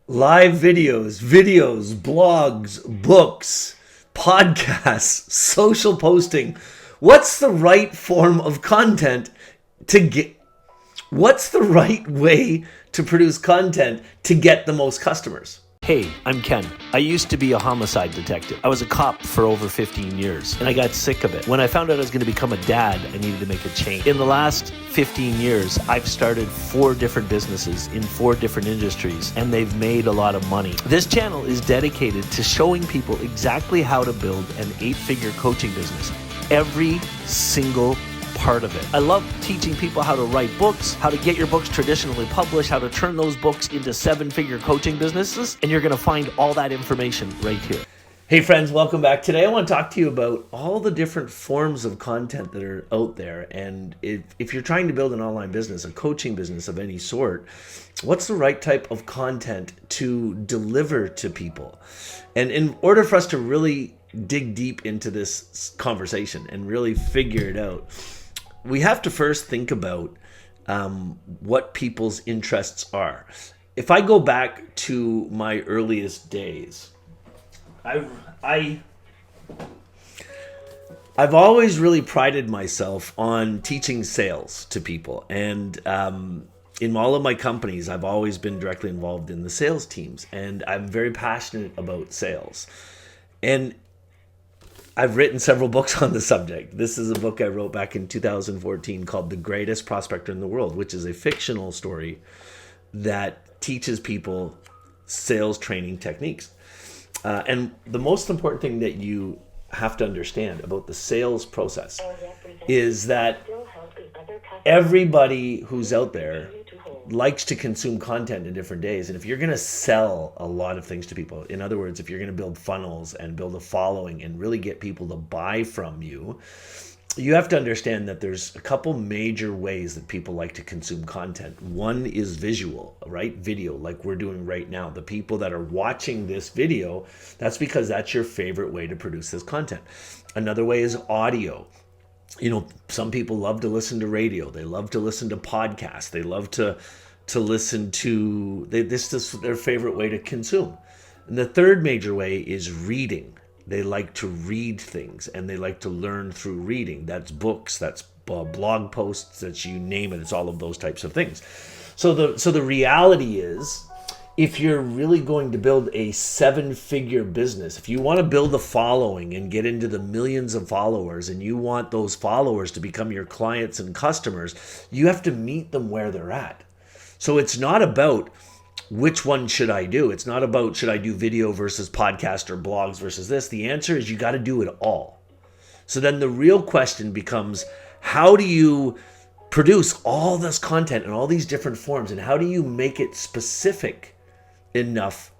live videos, blogs, books, podcasts, social posting. What's the right form of content to get? What's the right way to produce content to get the most customers? Hey, I'm Ken. I used to be a homicide detective. I was a cop for over 15 years, and I got sick of it. When I found out I was going to become a dad, I needed to make a change. In the last 15 years, I've started 4 different businesses in 4 different industries, and they've made a lot of money. This channel is dedicated to showing people exactly how to build an 8-figure coaching business. Every single part of it. I love teaching people how to write books, how to get your books traditionally published, how to turn those books into 7-figure coaching businesses, and you're going to find all that information right here. Hey friends, welcome back. Today I want to talk to you about all the different forms of content that are out there, and if you're trying to build an online business, a coaching business of any sort, what's the right type of content to deliver to people? And in order for us to really dig deep into this conversation and really figure it out, we have to first think about what people's interests are. If I go back to my earliest days, I've always really prided myself on teaching sales to people. And in all of my companies, I've always been directly involved in the sales teams. And I'm very passionate about sales. And I've written several books on the subject. This is a book I wrote back in 2014 called The Greatest Prospector in the World, which is a fictional story that teaches people sales training techniques. And the most important thing that you have to understand about the sales process is that everybody who's out there likes to consume content in different days. And if you're going to sell a lot of things to people, in other words, if you're going to build funnels and build a following and really get people to buy from you, you have to understand that there's a couple major ways that people like to consume content. One is visual, right? Video, like we're doing right now. The people that are watching this video, that's because that's your favorite way to produce this content. Another way is audio. You know, some people love to listen to radio. They love to listen to podcasts. They love to listen to, this is their favorite way to consume. And the third major way is reading. They like to read things and they like to learn through reading. That's books, that's blog posts, that's you name it. It's all of those types of things. So the reality is, if you're really going to build a 7-figure business, if you want to build a following and get into the millions of followers and you want those followers to become your clients and customers, you have to meet them where they're at. So it's not about which one should I do. It's not about should I do video versus podcast or blogs versus this. The answer is you got to do it all. So then the real question becomes, how do you produce all this content in all these different forms, and how do you make it specific enough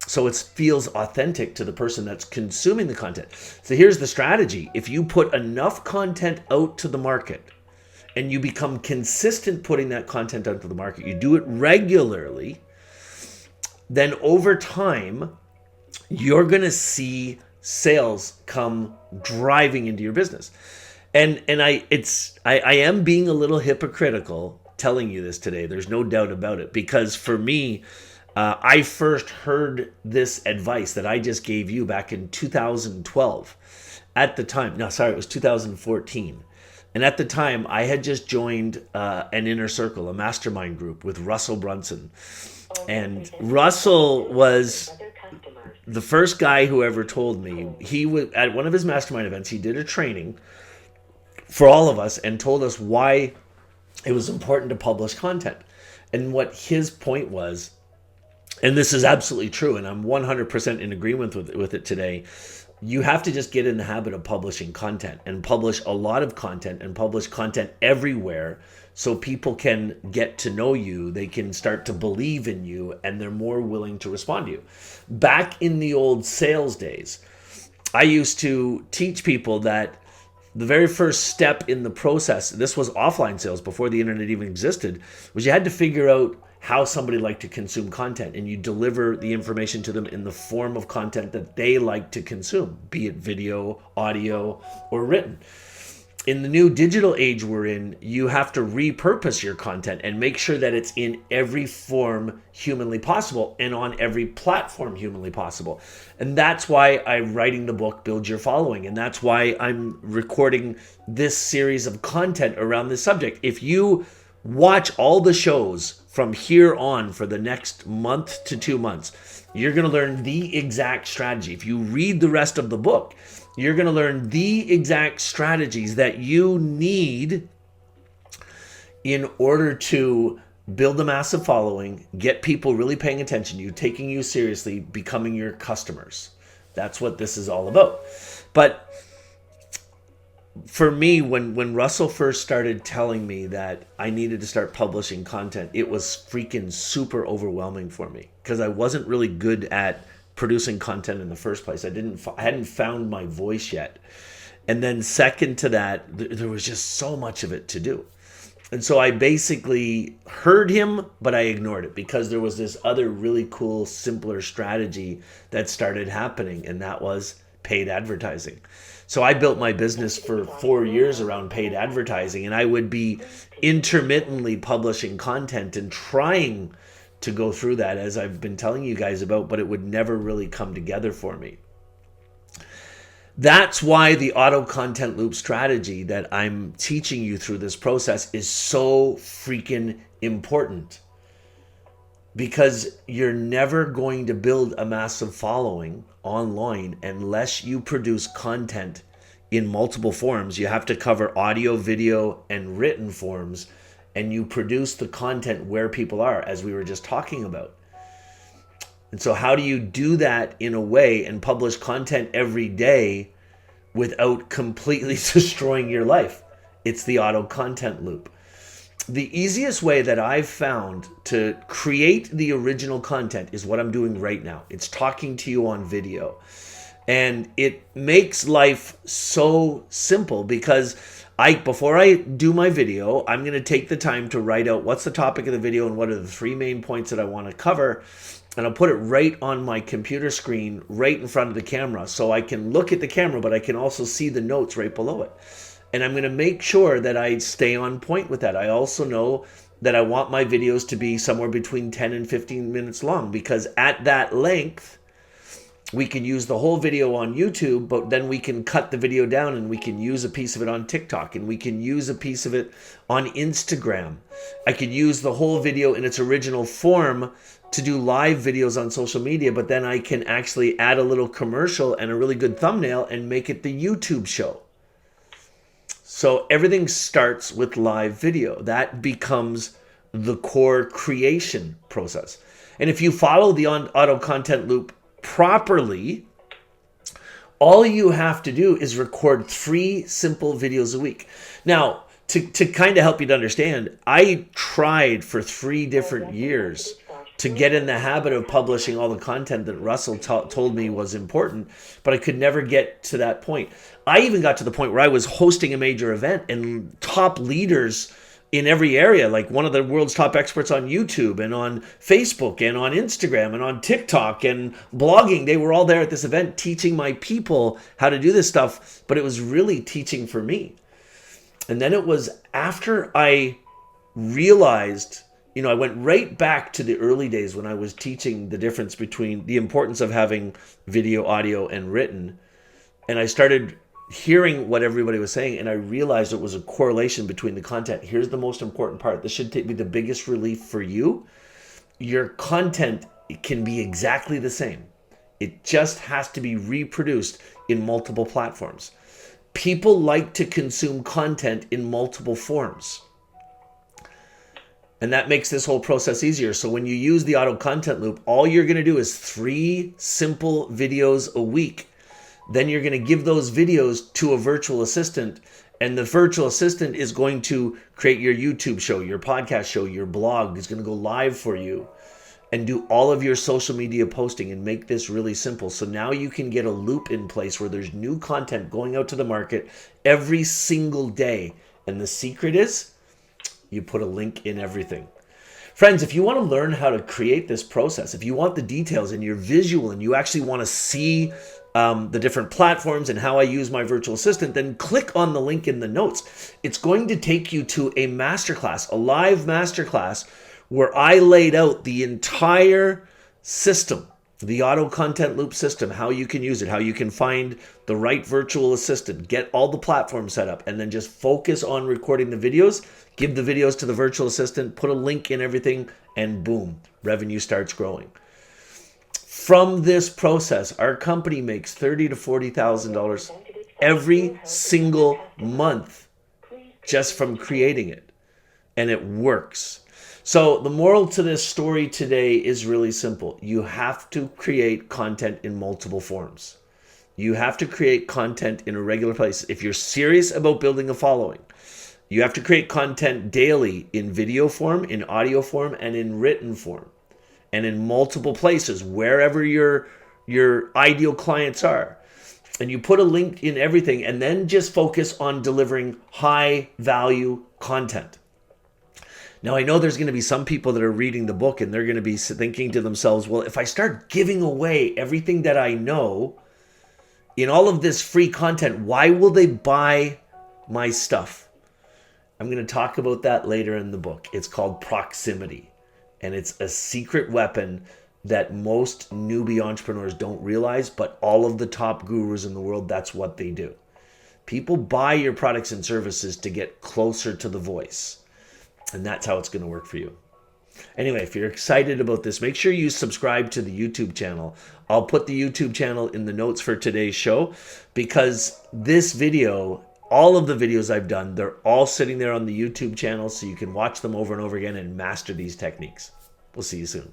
so it feels authentic to the person that's consuming the content? So here's the strategy. If you put enough content out to the market and you become consistent putting that content out to the market, you do it regularly, then over time, you're going to see sales come driving into your business. And I am being a little hypocritical telling you this today. There's no doubt about it, because for me, I first heard this advice that I just gave you back in 2012. At the time, no, sorry, it was 2014. And at the time, I had just joined an inner circle, a mastermind group with Russell Brunson. And Russell was the first guy who ever told me, he was at one of his mastermind events, he did a training for all of us and told us why it was important to publish content. And what his point was, and this is absolutely true, and I'm 100% in agreement with it today, you have to just get in the habit of publishing content and publish a lot of content and publish content everywhere so people can get to know you, they can start to believe in you, and they're more willing to respond to you. Back in the old sales days, I used to teach people that the very first step in the process, this was offline sales before the internet even existed, was you had to figure out how somebody liked to consume content, and you deliver the information to them in the form of content that they like to consume, be it video, audio, or written. In the new digital age we're in, you have to repurpose your content and make sure that it's in every form humanly possible and on every platform humanly possible. And that's why I'm writing the book, Build Your Following. And that's why I'm recording this series of content around this subject. If you watch all the shows from here on for the next month to 2 months, you're going to learn the exact strategy. If you read the rest of the book, you're going to learn the exact strategies that you need in order to build a massive following, get people really paying attention to you, taking you seriously, becoming your customers. That's what this is all about. But for me, when Russell first started telling me that I needed to start publishing content, it was freaking super overwhelming for me because I wasn't really good at producing content in the first place. I hadn't found my voice yet. And then second to that, there was just so much of it to do. And so I basically heard him, but I ignored it because there was this other really cool, simpler strategy that started happening, and that was paid advertising. So I built my business for 4 years around paid advertising, and I would be intermittently publishing content and trying to go through that, as I've been telling you guys about, but it would never really come together for me. That's why the auto content loop strategy that I'm teaching you through this process is so freaking important, because you're never going to build a massive following online unless you produce content in multiple forms. You have to cover audio, video, and written forms, and you produce the content where people are, as we were just talking about. And so how do you do that in a way and publish content every day without completely destroying your life? It's the auto content loop. The easiest way that I've found to create the original content is what I'm doing right now. It's talking to you on video. And it makes life so simple because before I do my video, I'm going to take the time to write out what's the topic of the video and what are the 3 main points that I want to cover. And I'll put it right on my computer screen, right in front of the camera. So I can look at the camera, but I can also see the notes right below it. And I'm going to make sure that I stay on point with that. I also know that I want my videos to be somewhere between 10 and 15 minutes long, because at that length, we can use the whole video on YouTube, but then we can cut the video down and we can use a piece of it on TikTok, and we can use a piece of it on Instagram. I could use the whole video in its original form to do live videos on social media, but then I can actually add a little commercial and a really good thumbnail and make it the YouTube show. So everything starts with live video. That becomes the core creation process. And if you follow the auto content loop properly, all you have to do is record 3 simple videos a week. Now, to kind of help you to understand, I tried for 3 different years to get in the habit of publishing all the content that Russell told me was important, but I could never get to that point. I even got to the point where I was hosting a major event and top leaders in every area, like one of the world's top experts on YouTube and on Facebook and on Instagram and on TikTok and blogging. They were all there at this event teaching my people how to do this stuff, but it was really teaching for me. And then it was after I realized, I went right back to the early days when I was teaching the difference between the importance of having video, audio, and written. And I started hearing what everybody was saying, and I realized it was a correlation between the content. Here's the most important part. This should be the biggest relief for you. Your content can be exactly the same. It just has to be reproduced in multiple platforms. People like to consume content in multiple forms. And that makes this whole process easier. So when you use the auto content loop, all you're going to do is 3 simple videos a week. Then you're going to give those videos to a virtual assistant, and the virtual assistant is going to create your YouTube show, your podcast show, your blog is going to go live for you and do all of your social media posting and make this really simple. So now you can get a loop in place where there's new content going out to the market every single day. And the secret is you put a link in everything. Friends, if you want to learn how to create this process, if you want the details and you're visual and you actually want to see the different platforms and how I use my virtual assistant, then click on the link in the notes. It's going to take you to a masterclass, a live masterclass, where I laid out the entire system, the auto content loop system, how you can use it, how you can find the right virtual assistant, get all the platforms set up, and then just focus on recording the videos, give the videos to the virtual assistant, put a link in everything, and boom, revenue starts growing. From this process, our company makes $30,000 to $40,000 every single month just from creating it. And it works. So the moral to this story today is really simple. You have to create content in multiple forms. You have to create content in a regular place. If you're serious about building a following, you have to create content daily in video form, in audio form, and in written form. And in multiple places, wherever your ideal clients are. And you put a link in everything and then just focus on delivering high value content. Now, I know there's going to be some people that are reading the book and they're going to be thinking to themselves, well, if I start giving away everything that I know in all of this free content, why will they buy my stuff? I'm going to talk about that later in the book. It's called proximity. And it's a secret weapon that most newbie entrepreneurs don't realize, but all of the top gurus in the world, that's what they do. People buy your products and services to get closer to the voice. And that's how it's going to work for you. Anyway, if you're excited about this, make sure you subscribe to the YouTube channel. I'll put the YouTube channel in the notes for today's show, because this video, all of the videos I've done, they're all sitting there on the YouTube channel, so you can watch them over and over again and master these techniques. We'll see you soon.